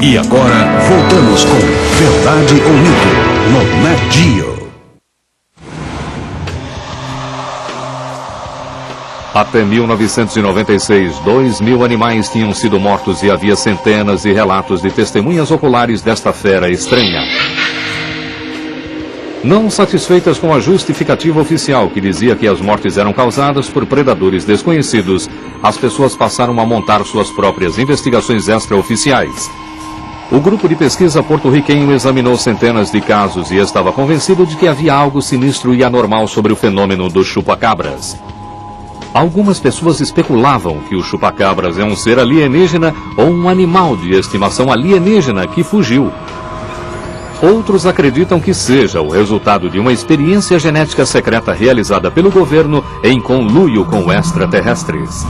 E agora, voltamos com Verdade ou Mito, no Nat Geo. Até 1996, 2.000 animais tinham sido mortos e havia centenas de relatos de testemunhas oculares desta fera estranha. Não satisfeitas com a justificativa oficial que dizia que as mortes eram causadas por predadores desconhecidos, as pessoas passaram a montar suas próprias investigações extraoficiais. O grupo de pesquisa porto-riquenho examinou centenas de casos e estava convencido de que havia algo sinistro e anormal sobre o fenômeno dos chupacabras. Algumas pessoas especulavam que o chupacabras é um ser alienígena ou um animal de estimação alienígena que fugiu. Outros acreditam que seja o resultado de uma experiência genética secreta realizada pelo governo em conluio com extraterrestres.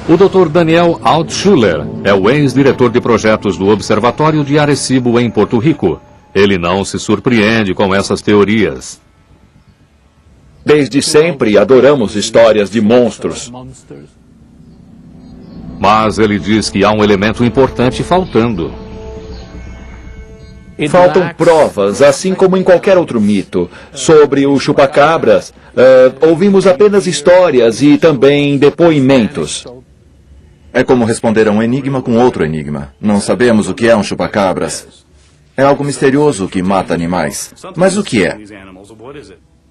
O Dr. Daniel Altschuler é o ex-diretor de projetos do Observatório de Arecibo, em Porto Rico. Ele não se surpreende com essas teorias. Desde sempre adoramos histórias de monstros. Mas ele diz que há um elemento importante faltando. Faltam provas, assim como em qualquer outro mito. Sobre o chupacabras, ouvimos apenas histórias e também depoimentos. É como responder a um enigma com outro enigma. Não sabemos o que é um chupacabras. É algo misterioso que mata animais. Mas o que é?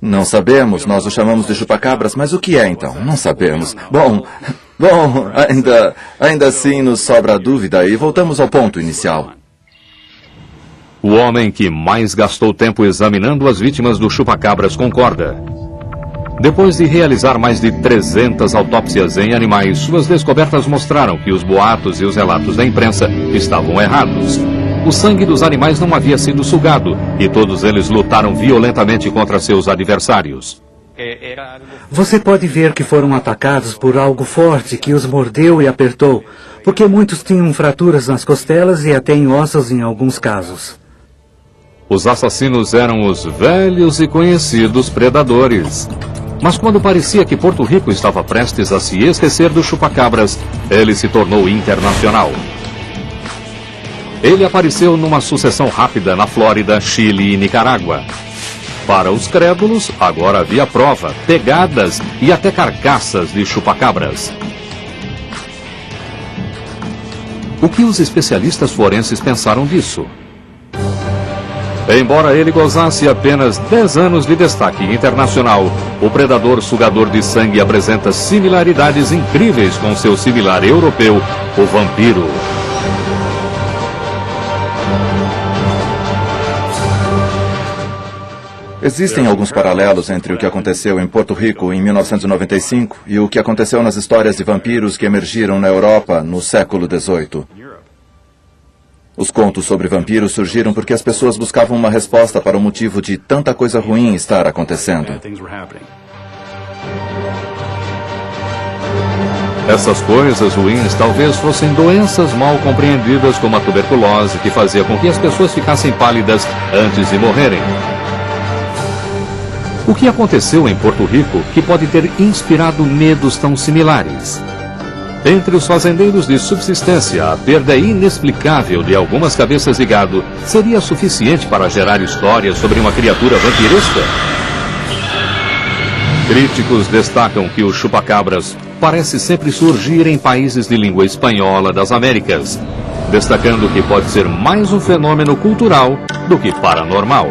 Não sabemos, nós o chamamos de chupacabras, mas o que é então? Não sabemos. Bom, ainda assim nos sobra a dúvida e voltamos ao ponto inicial. O homem que mais gastou tempo examinando as vítimas do chupacabras concorda. Depois de realizar mais de 300 autópsias em animais, suas descobertas mostraram que os boatos e os relatos da imprensa estavam errados. O sangue dos animais não havia sido sugado e todos eles lutaram violentamente contra seus adversários. Você pode ver que foram atacados por algo forte que os mordeu e apertou, porque muitos tinham fraturas nas costelas e até em ossos em alguns casos. Os assassinos eram os velhos e conhecidos predadores. Mas quando parecia que Porto Rico estava prestes a se esquecer do chupacabras, ele se tornou internacional. Ele apareceu numa sucessão rápida na Flórida, Chile e Nicarágua. Para os crédulos, agora havia prova, pegadas e até carcaças de chupacabras. O que os especialistas forenses pensaram disso? Embora ele gozasse apenas 10 anos de destaque internacional, o predador sugador de sangue apresenta similaridades incríveis com seu similar europeu, o vampiro. Existem alguns paralelos entre o que aconteceu em Porto Rico em 1995 e o que aconteceu nas histórias de vampiros que emergiram na Europa no século XVIII. Os contos sobre vampiros surgiram porque as pessoas buscavam uma resposta para o motivo de tanta coisa ruim estar acontecendo. Essas coisas ruins talvez fossem doenças mal compreendidas como a tuberculose, que fazia com que as pessoas ficassem pálidas antes de morrerem. O que aconteceu em Porto Rico que pode ter inspirado medos tão similares? Entre os fazendeiros de subsistência, a perda inexplicável de algumas cabeças de gado seria suficiente para gerar histórias sobre uma criatura vampiresca? Críticos destacam que o chupacabras parece sempre surgir em países de língua espanhola das Américas, destacando que pode ser mais um fenômeno cultural do que paranormal.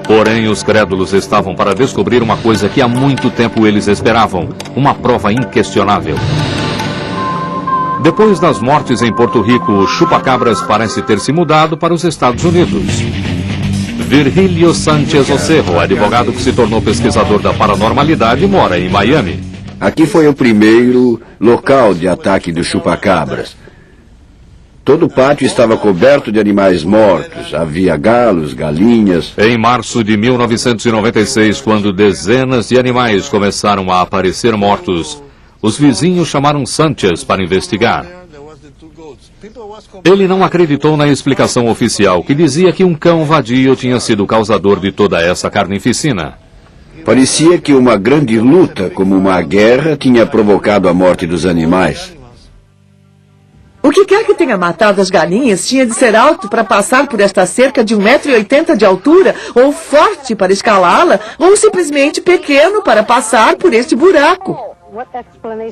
Porém, os crédulos estavam para descobrir uma coisa que há muito tempo eles esperavam, uma prova inquestionável. Depois das mortes em Porto Rico, o chupacabras parece ter se mudado para os Estados Unidos. Virgílio Sánchez Ocerro, advogado que se tornou pesquisador da paranormalidade, mora em Miami. Aqui foi o primeiro local de ataque do chupacabras. Todo o pátio estava coberto de animais mortos. Havia galos, galinhas. Em março de 1996, quando dezenas de animais começaram a aparecer mortos, os vizinhos chamaram Sánchez para investigar. Ele não acreditou na explicação oficial, que dizia que um cão vadio tinha sido o causador de toda essa carnificina. Parecia que uma grande luta, como uma guerra, tinha provocado a morte dos animais. O que quer que tenha matado as galinhas tinha de ser alto para passar por esta cerca de 1,80 m de altura, ou forte para escalá-la, ou simplesmente pequeno para passar por este buraco.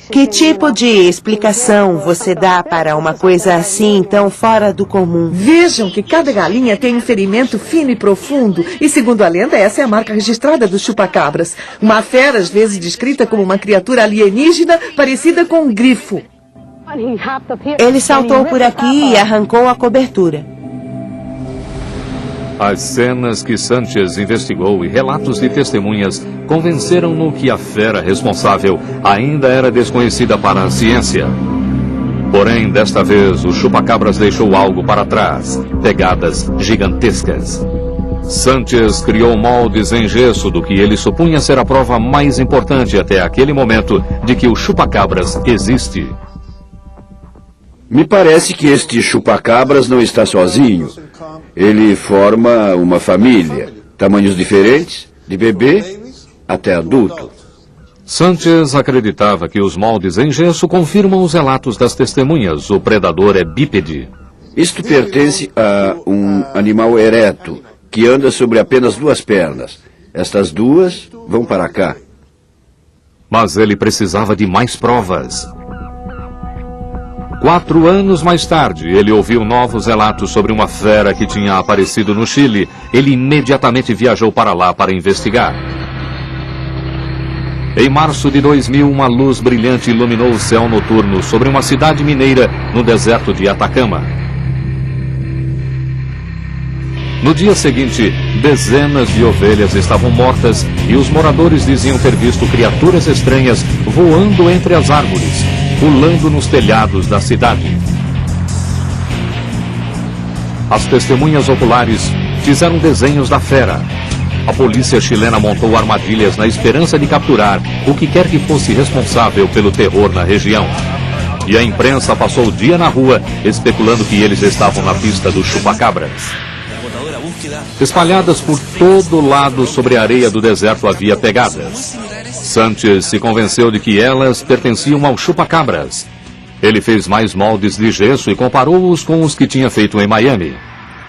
Que tipo de explicação você dá para uma coisa assim tão fora do comum? Vejam que cada galinha tem um ferimento fino e profundo, e segundo a lenda, essa é a marca registrada dos chupacabras. Uma fera, às vezes descrita como uma criatura alienígena parecida com um grifo. Ele saltou por aqui e arrancou a cobertura. As cenas que Sanchez investigou e relatos de testemunhas convenceram-no que a fera responsável ainda era desconhecida para a ciência. Porém, desta vez, o chupacabras deixou algo para trás, pegadas gigantescas. Sanchez criou moldes em gesso do que ele supunha ser a prova mais importante até aquele momento de que o chupacabras existe. Me parece que este chupacabras não está sozinho. Ele forma uma família, tamanhos diferentes, de bebê até adulto. Sanchez acreditava que os moldes em gesso confirmam os relatos das testemunhas. O predador é bípede. Isto pertence a um animal ereto, que anda sobre apenas 2 pernas. Estas 2 vão para cá. Mas ele precisava de mais provas. 4 anos mais tarde, ele ouviu novos relatos sobre uma fera que tinha aparecido no Chile. Ele imediatamente viajou para lá para investigar. Em março de 2000, uma luz brilhante iluminou o céu noturno sobre uma cidade mineira no deserto de Atacama. No dia seguinte, dezenas de ovelhas estavam mortas e os moradores diziam ter visto criaturas estranhas voando entre as árvores, pulando nos telhados da cidade. As testemunhas oculares fizeram desenhos da fera. A polícia chilena montou armadilhas na esperança de capturar o que quer que fosse responsável pelo terror na região. E a imprensa passou o dia na rua especulando que eles estavam na pista dos chupacabras. Espalhadas por todo lado sobre a areia do deserto havia pegadas. Sanchez se convenceu de que elas pertenciam ao chupacabras. Ele fez mais moldes de gesso e comparou-os com os que tinha feito em Miami.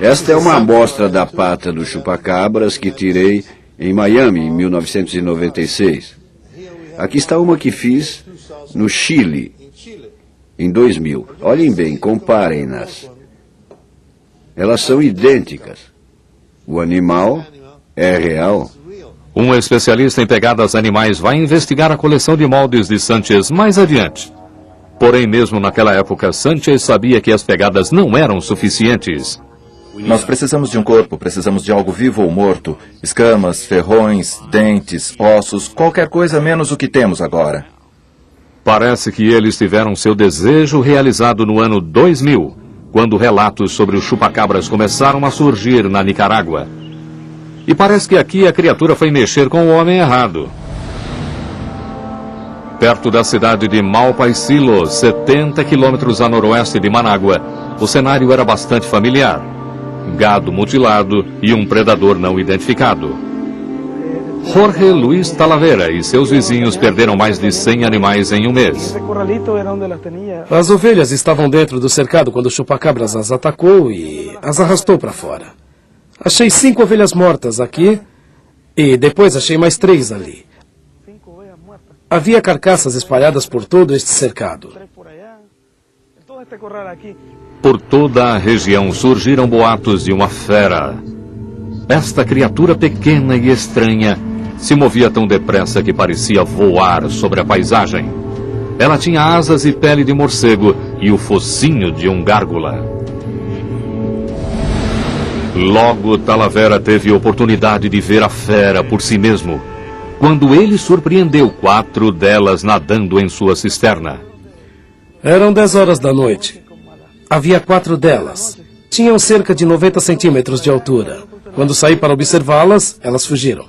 Esta é uma amostra da pata do chupacabras que tirei em Miami em 1996. Aqui está uma que fiz no Chile em 2000. Olhem bem, comparem-nas. Elas são idênticas. O animal é real. Um especialista em pegadas animais vai investigar a coleção de moldes de Sanchez mais adiante. Porém, mesmo naquela época, Sanchez sabia que as pegadas não eram suficientes. Nós precisamos de um corpo, precisamos de algo vivo ou morto. Escamas, ferrões, dentes, ossos, qualquer coisa menos o que temos agora. Parece que eles tiveram seu desejo realizado no ano 2000, quando relatos sobre os chupacabras começaram a surgir na Nicarágua. E parece que aqui a criatura foi mexer com o homem errado. Perto da cidade de Malpaisillo, 70 quilômetros a noroeste de Manágua, o cenário era bastante familiar. Gado mutilado e um predador não identificado. Jorge Luis Talavera e seus vizinhos perderam mais de 100 animais em um mês. As ovelhas estavam dentro do cercado quando o chupacabras as atacou e as arrastou para fora. Achei 5 ovelhas mortas aqui e depois achei mais 3 ali. Havia carcaças espalhadas por todo este cercado. Por toda a região surgiram boatos de uma fera. Esta criatura pequena e estranha se movia tão depressa que parecia voar sobre a paisagem. Ela tinha asas e pele de morcego e o focinho de um gárgula. Logo, Talavera teve oportunidade de ver a fera por si mesmo, quando ele surpreendeu 4 delas nadando em sua cisterna. Eram 10 horas da noite. Havia 4 delas. Tinham cerca de 90 centímetros de altura. Quando saí para observá-las, elas fugiram.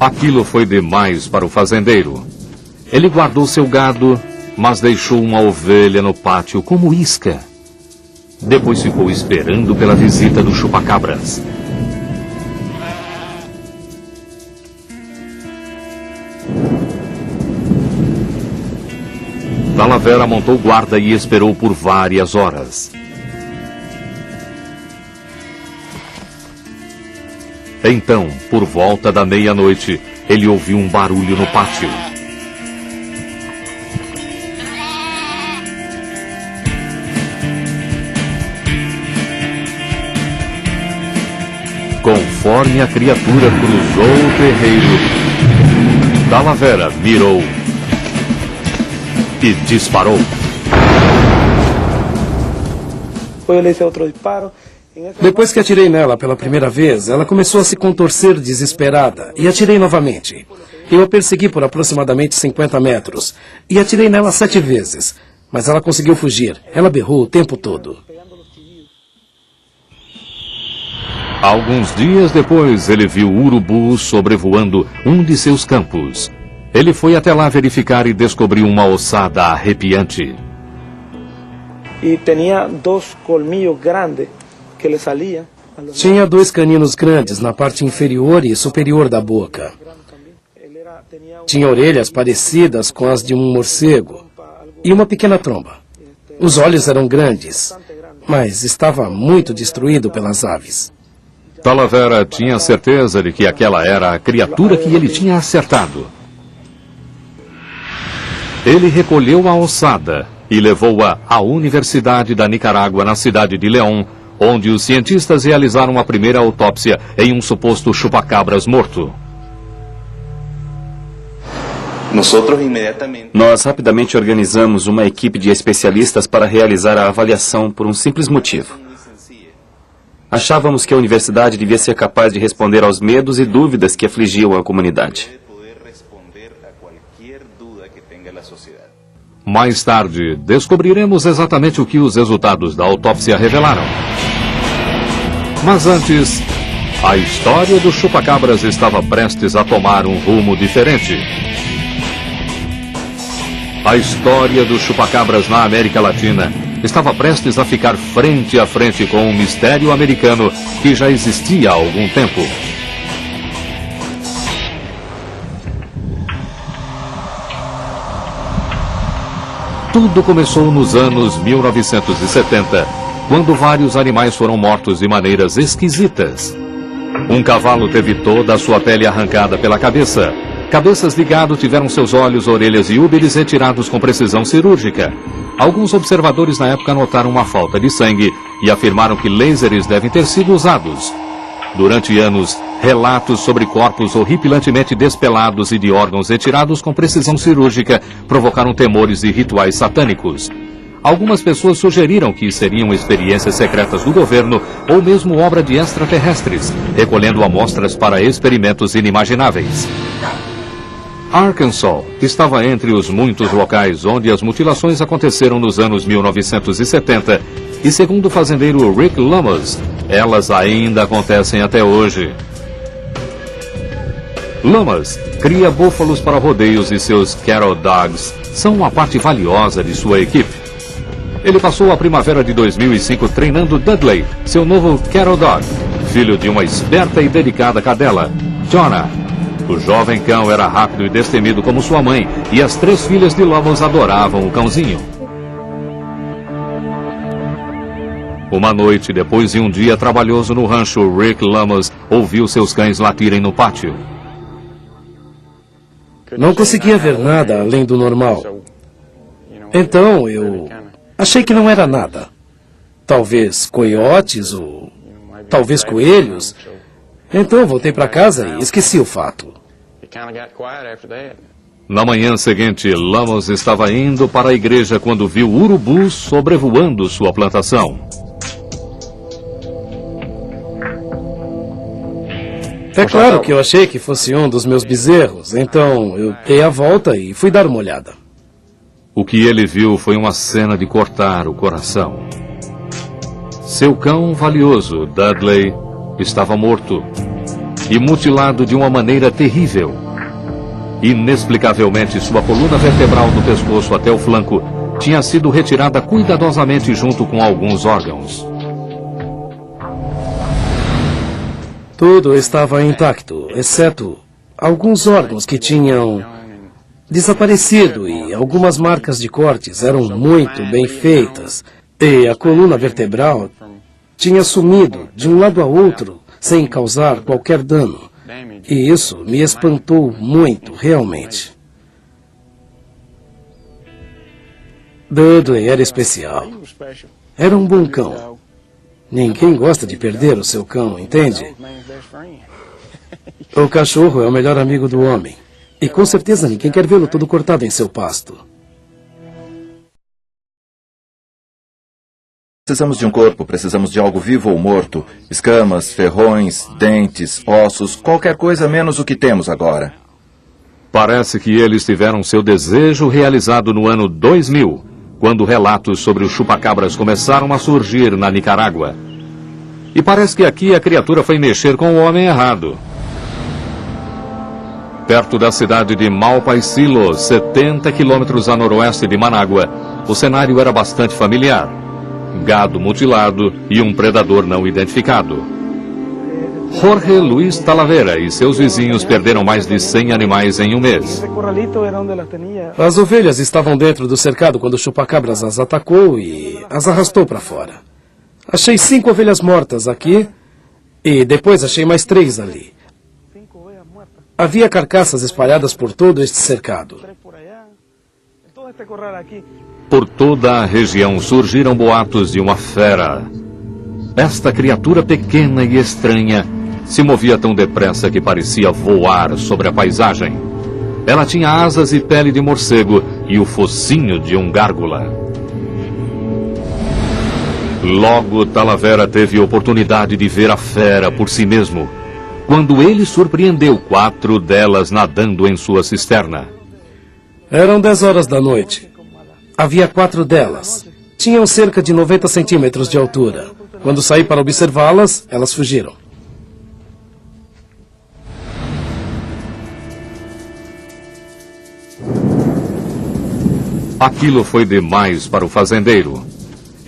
Aquilo foi demais para o fazendeiro. Ele guardou seu gado, mas deixou uma ovelha no pátio como isca. Depois ficou esperando pela visita do chupacabras. Talavera montou guarda e esperou por várias horas. Então, por volta da meia-noite, ele ouviu um barulho no pátio. Conforme a criatura cruzou o terreiro, Talavera mirou e disparou. Depois que atirei nela pela primeira vez, ela começou a se contorcer desesperada e atirei novamente. Eu a persegui por aproximadamente 50 metros e atirei nela 7 vezes, mas ela conseguiu fugir. Ela berrou o tempo todo. Alguns dias depois, ele viu urubus sobrevoando um de seus campos. Ele foi até lá verificar e descobriu uma ossada arrepiante. Tinha 2 caninos grandes na parte inferior e superior da boca. Tinha orelhas parecidas com as de um morcego e uma pequena tromba. Os olhos eram grandes, mas estava muito destruído pelas aves. Talavera tinha certeza de que aquela era a criatura que ele tinha acertado. Ele recolheu a ossada e levou-a à Universidade da Nicarágua, na cidade de León, onde os cientistas realizaram a primeira autópsia em um suposto chupacabras morto. Nós rapidamente organizamos uma equipe de especialistas para realizar a avaliação por um simples motivo. Achávamos que a universidade devia ser capaz de responder aos medos e dúvidas que afligiam a comunidade. Mais tarde, descobriremos exatamente o que os resultados da autópsia revelaram. Mas antes, a história do chupacabras estava prestes a tomar um rumo diferente. A história do chupacabras na América Latina estava prestes a ficar frente a frente com um mistério americano que já existia há algum tempo. Tudo começou nos anos 1970, quando vários animais foram mortos de maneiras esquisitas. Um cavalo teve toda a sua pele arrancada pela cabeça. Cabeças de gado tiveram seus olhos, orelhas e úberes retirados com precisão cirúrgica. Alguns observadores na época notaram uma falta de sangue e afirmaram que lasers devem ter sido usados. Durante anos, relatos sobre corpos horripilantemente despelados e de órgãos retirados com precisão cirúrgica provocaram temores e rituais satânicos. Algumas pessoas sugeriram que seriam experiências secretas do governo ou mesmo obra de extraterrestres, recolhendo amostras para experimentos inimagináveis. Arkansas estava entre os muitos locais onde as mutilações aconteceram nos anos 1970 e, segundo o fazendeiro Rick Lamas, elas ainda acontecem até hoje. Lamas cria búfalos para rodeios e seus cattle dogs são uma parte valiosa de sua equipe. Ele passou a primavera de 2005 treinando Dudley, seu novo cattle dog, filho de uma esperta e dedicada cadela, Jonah. O jovem cão era rápido e destemido como sua mãe, e as 3 filhas de Lamas adoravam o cãozinho. Uma noite, depois de um dia trabalhoso no rancho, Rick Lamas ouviu seus cães latirem no pátio. Não conseguia ver nada além do normal. Então eu achei que não era nada. Talvez coiotes ou talvez coelhos. Então voltei para casa e esqueci o fato. Na manhã seguinte, Lamas estava indo para a igreja quando viu urubus sobrevoando sua plantação. É claro que eu achei que fosse um dos meus bezerros, então eu dei a volta e fui dar uma olhada. O que ele viu foi uma cena de cortar o coração. Seu cão valioso, Dudley, estava morto e mutilado de uma maneira terrível. Inexplicavelmente, sua coluna vertebral do pescoço até o flanco tinha sido retirada cuidadosamente junto com alguns órgãos. Tudo estava intacto, exceto alguns órgãos que tinham desaparecido e algumas marcas de cortes eram muito bem feitas. E a coluna vertebral tinha sumido de um lado a outro sem causar qualquer dano. E isso me espantou muito, realmente. Dudley era especial. Era um bom cão. Ninguém gosta de perder o seu cão, entende? O cachorro é o melhor amigo do homem. E com certeza ninguém quer vê-lo todo cortado em seu pasto. Precisamos de um corpo, precisamos de algo vivo ou morto. Escamas, ferrões, dentes, ossos, qualquer coisa menos o que temos agora. Parece que eles tiveram seu desejo realizado no ano 2000, quando relatos sobre os chupacabras começaram a surgir na Nicarágua. E parece que aqui a criatura foi mexer com o homem errado. Perto da cidade de Malpaisillo, 70 quilômetros a noroeste de Manágua, o cenário era bastante familiar. Gado mutilado e um predador não identificado. Jorge Luis Talavera e seus vizinhos perderam mais de 100 animais em um mês. As ovelhas estavam dentro do cercado quando o chupacabras as atacou e as arrastou para fora. Achei 5 ovelhas mortas aqui e depois achei mais 3 ali. Havia carcaças espalhadas por todo este cercado. Por toda a região surgiram boatos de uma fera. Esta criatura pequena e estranha se movia tão depressa que parecia voar sobre a paisagem. Ela tinha asas e pele de morcego e o focinho de um gárgula. Logo, Talavera teve oportunidade de ver a fera por si mesmo, quando ele surpreendeu 4 delas nadando em sua cisterna. Eram 10 horas da noite. Havia 4 delas. Tinham cerca de 90 centímetros de altura. Quando saí para observá-las, elas fugiram. Aquilo foi demais para o fazendeiro.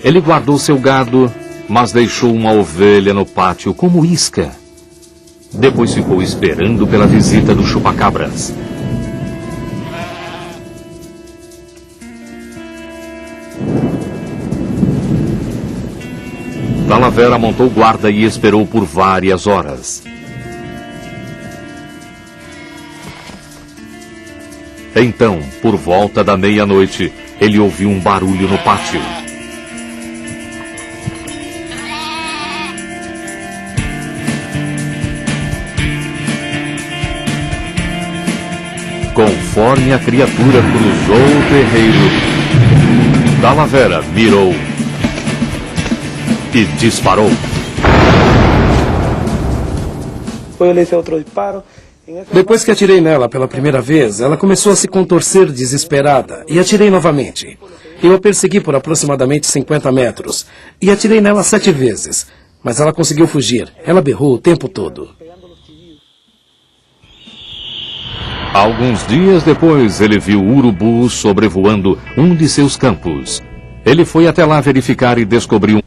Ele guardou seu gado, mas deixou uma ovelha no pátio como isca. Depois ficou esperando pela visita do chupacabras. Talavera montou guarda e esperou por várias horas. Então, por volta da meia-noite, ele ouviu um barulho no pátio. Conforme a criatura cruzou o terreiro, Talavera mirou e disparou. Depois que atirei nela pela primeira vez, ela começou a se contorcer desesperada e atirei novamente. Eu a persegui por aproximadamente 50 metros e atirei nela 7 vezes, mas ela conseguiu fugir. Ela berrou o tempo todo. Alguns dias depois, ele viu urubus sobrevoando um de seus campos. Ele foi até lá verificar e descobriu.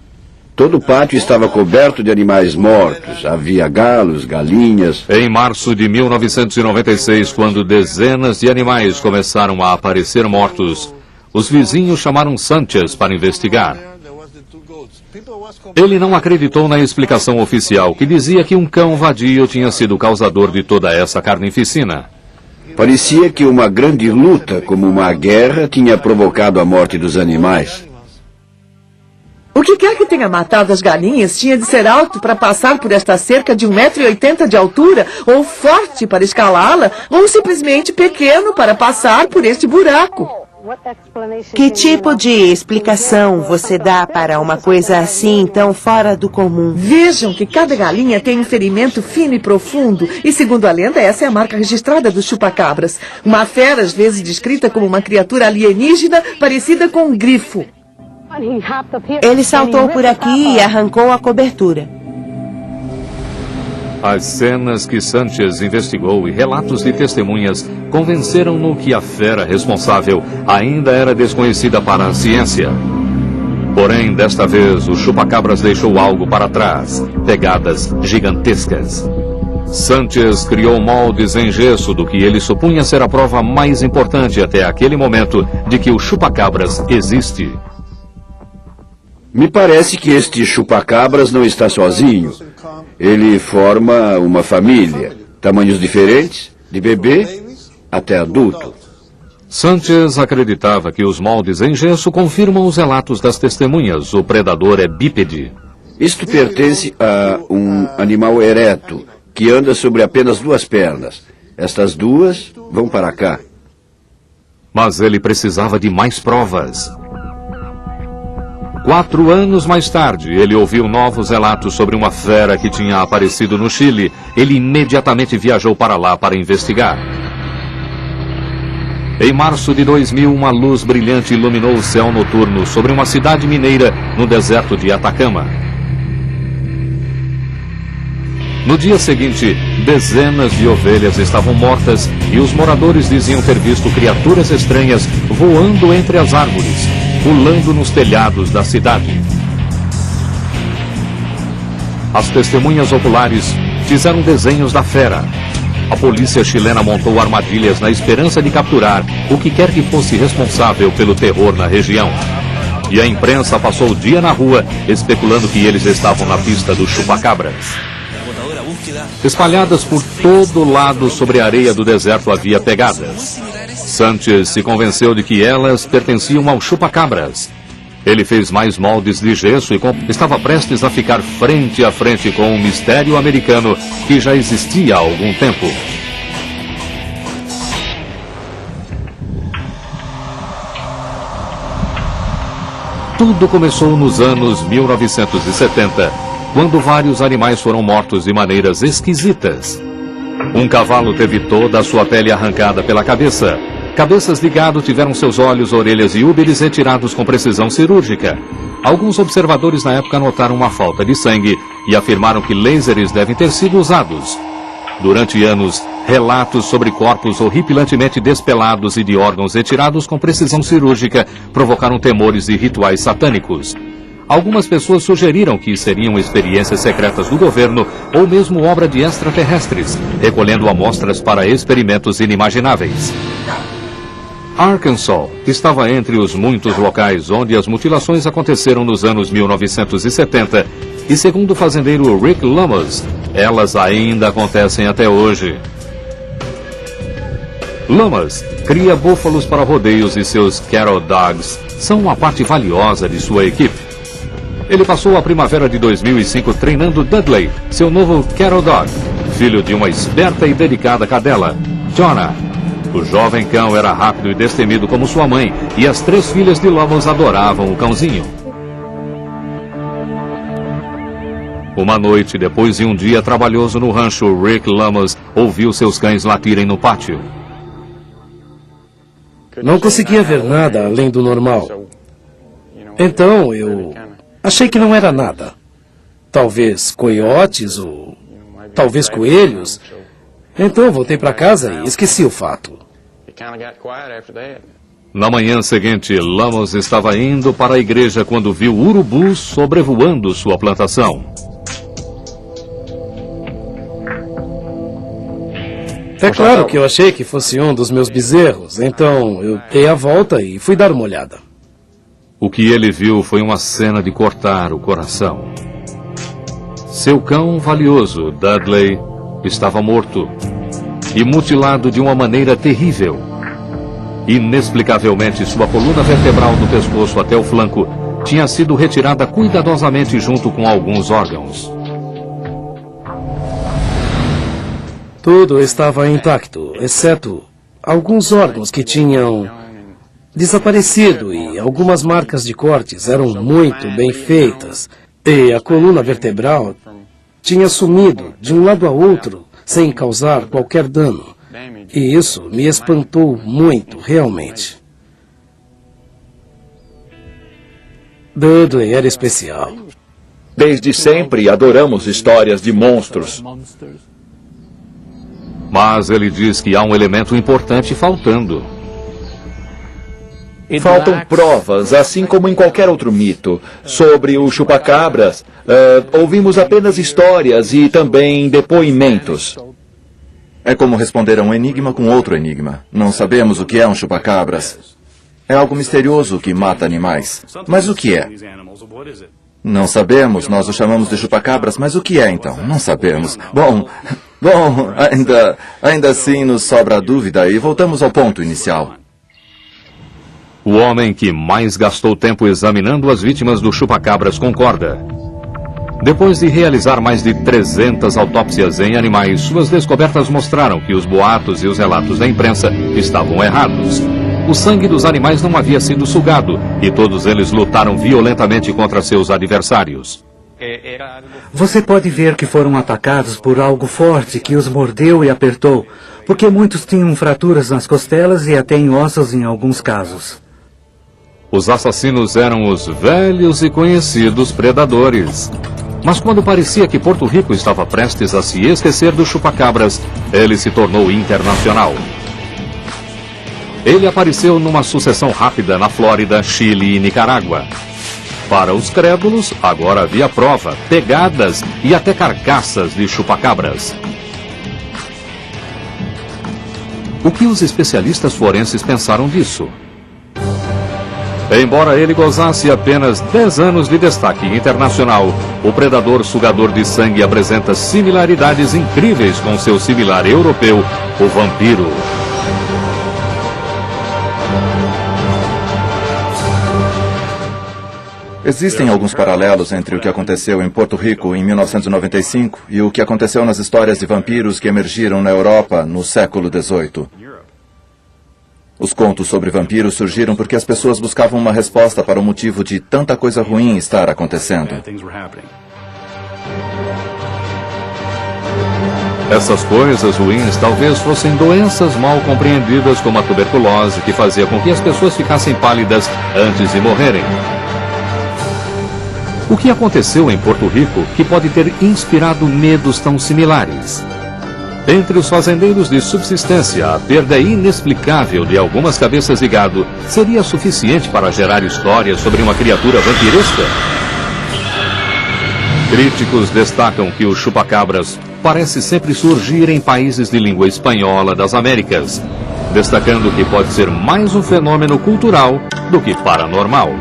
Todo o pátio estava coberto de animais mortos. Havia galos, galinhas. Em março de 1996, quando dezenas de animais começaram a aparecer mortos, os vizinhos chamaram Sanchez para investigar. Ele não acreditou na explicação oficial, que dizia que um cão vadio tinha sido o causador de toda essa carnificina. Parecia que uma grande luta, como uma guerra, tinha provocado a morte dos animais. O que quer que tenha matado as galinhas tinha de ser alto para passar por esta cerca de 1,80 m de altura, ou forte para escalá-la, ou simplesmente pequeno para passar por este buraco. Que tipo de explicação você dá para uma coisa assim tão fora do comum? Vejam que cada galinha tem um ferimento fino e profundo, e segundo a lenda, essa é a marca registrada dos chupacabras. Uma fera, às vezes descrita como uma criatura alienígena parecida com um grifo. Ele saltou por aqui e arrancou a cobertura. As cenas que Sanchez investigou e relatos de testemunhas convenceram-no que a fera responsável ainda era desconhecida para a ciência. Porém, desta vez, o chupacabras deixou algo para trás, pegadas gigantescas. Sanchez criou moldes em gesso do que ele supunha ser a prova mais importante até aquele momento de que o chupacabras existe. Me parece que este chupacabras não está sozinho. Ele forma uma família. Tamanhos diferentes, de bebê até adulto. Sanchez acreditava que os moldes em gesso confirmam os relatos das testemunhas. O predador é bípede. Isto pertence a um animal ereto, que anda sobre apenas 2 pernas. Estas 2 vão para cá. Mas ele precisava de mais provas. 4 anos mais tarde, ele ouviu novos relatos sobre uma fera que tinha aparecido no Chile. Ele imediatamente viajou para lá para investigar. Em março de 2000, uma luz brilhante iluminou o céu noturno sobre uma cidade mineira no deserto de Atacama. No dia seguinte, dezenas de ovelhas estavam mortas e os moradores diziam ter visto criaturas estranhas voando entre as árvores, pulando nos telhados da cidade. As testemunhas oculares fizeram desenhos da fera. A polícia chilena montou armadilhas na esperança de capturar o que quer que fosse responsável pelo terror na região. E a imprensa passou o dia na rua especulando que eles estavam na pista do chupacabras. Espalhadas por todo lado sobre a areia do deserto havia pegadas. Sanchez se convenceu de que elas pertenciam ao chupacabras. Ele fez mais moldes de gesso e estava prestes a ficar frente a frente com um mistério americano que já existia há algum tempo. Tudo começou nos anos 1970, quando vários animais foram mortos de maneiras esquisitas. Um cavalo teve toda a sua pele arrancada pela cabeça. Cabeças de gado tiveram seus olhos, orelhas e úberes retirados com precisão cirúrgica. Alguns observadores na época notaram uma falta de sangue e afirmaram que lasers devem ter sido usados. Durante anos, relatos sobre corpos horripilantemente despelados e de órgãos retirados com precisão cirúrgica provocaram temores e rituais satânicos. Algumas pessoas sugeriram que seriam experiências secretas do governo ou mesmo obra de extraterrestres, recolhendo amostras para experimentos inimagináveis. Arkansas estava entre os muitos locais onde as mutilações aconteceram nos anos 1970 e, segundo o fazendeiro Rick Lamas, elas ainda acontecem até hoje. Lamas cria búfalos para rodeios e seus cattle dogs são uma parte valiosa de sua equipe. Ele passou a primavera de 2005 treinando Dudley, seu novo cattle dog, filho de uma esperta e dedicada cadela, Jonah. O jovem cão era rápido e destemido como sua mãe, e as 3 filhas de Lamas adoravam o cãozinho. Uma noite, depois de um dia trabalhoso no rancho, Rick Lamas ouviu seus cães latirem no pátio. Não conseguia ver nada além do normal. Então eu achei que não era nada. Talvez coiotes ou talvez coelhos. Então voltei para casa e esqueci o fato. Na manhã seguinte, Lamas estava indo para a igreja quando viu urubus sobrevoando sua plantação. É claro que eu achei que fosse um dos meus bezerros, então eu dei a volta e fui dar uma olhada. O que ele viu foi uma cena de cortar o coração. Seu cão valioso, Dudley, estava morto e mutilado de uma maneira terrível. Inexplicavelmente, sua coluna vertebral do pescoço até o flanco tinha sido retirada cuidadosamente junto com alguns órgãos. Tudo estava intacto, exceto alguns órgãos que tinham desaparecido e algumas marcas de cortes eram muito bem feitas. E a coluna vertebral tinha sumido de um lado a outro sem causar qualquer dano. E isso me espantou muito, realmente. Dudley era especial. Desde sempre adoramos histórias de monstros. Mas ele diz que há um elemento importante faltando. Faltam provas, assim como em qualquer outro mito. Sobre o chupacabras, ouvimos apenas histórias e também depoimentos. É como responder a um enigma com outro enigma. Não sabemos o que é um chupacabras. É algo misterioso que mata animais. Mas o que é? Não sabemos, nós o chamamos de chupacabras, mas o que é então? Não sabemos. Bom, ainda assim nos sobra a dúvida e voltamos ao ponto inicial. O homem que mais gastou tempo examinando as vítimas do chupacabras concorda. Depois de realizar mais de 300 autópsias em animais, suas descobertas mostraram que os boatos e os relatos da imprensa estavam errados. O sangue dos animais não havia sido sugado e todos eles lutaram violentamente contra seus adversários. Você pode ver que foram atacados por algo forte que os mordeu e apertou, porque muitos tinham fraturas nas costelas e até em ossos em alguns casos. Os assassinos eram os velhos e conhecidos predadores. Mas quando parecia que Porto Rico estava prestes a se esquecer do chupacabras, ele se tornou internacional. Ele apareceu numa sucessão rápida na Flórida, Chile e Nicarágua. Para os crédulos, agora havia prova, pegadas e até carcaças de chupacabras. O que os especialistas forenses pensaram disso? Embora ele gozasse apenas 10 anos de destaque internacional, o predador sugador de sangue apresenta similaridades incríveis com seu similar europeu, o vampiro. Existem alguns paralelos entre o que aconteceu em Porto Rico em 1995 e o que aconteceu nas histórias de vampiros que emergiram na Europa no século XVIII. Os contos sobre vampiros surgiram porque as pessoas buscavam uma resposta para o motivo de tanta coisa ruim estar acontecendo. Essas coisas ruins talvez fossem doenças mal compreendidas como a tuberculose, que fazia com que as pessoas ficassem pálidas antes de morrerem. O que aconteceu em Porto Rico que pode ter inspirado medos tão similares? Entre os fazendeiros de subsistência, a perda inexplicável de algumas cabeças de gado seria suficiente para gerar histórias sobre uma criatura vampiresca? Críticos destacam que o chupacabras parece sempre surgir em países de língua espanhola das Américas, destacando que pode ser mais um fenômeno cultural do que paranormal.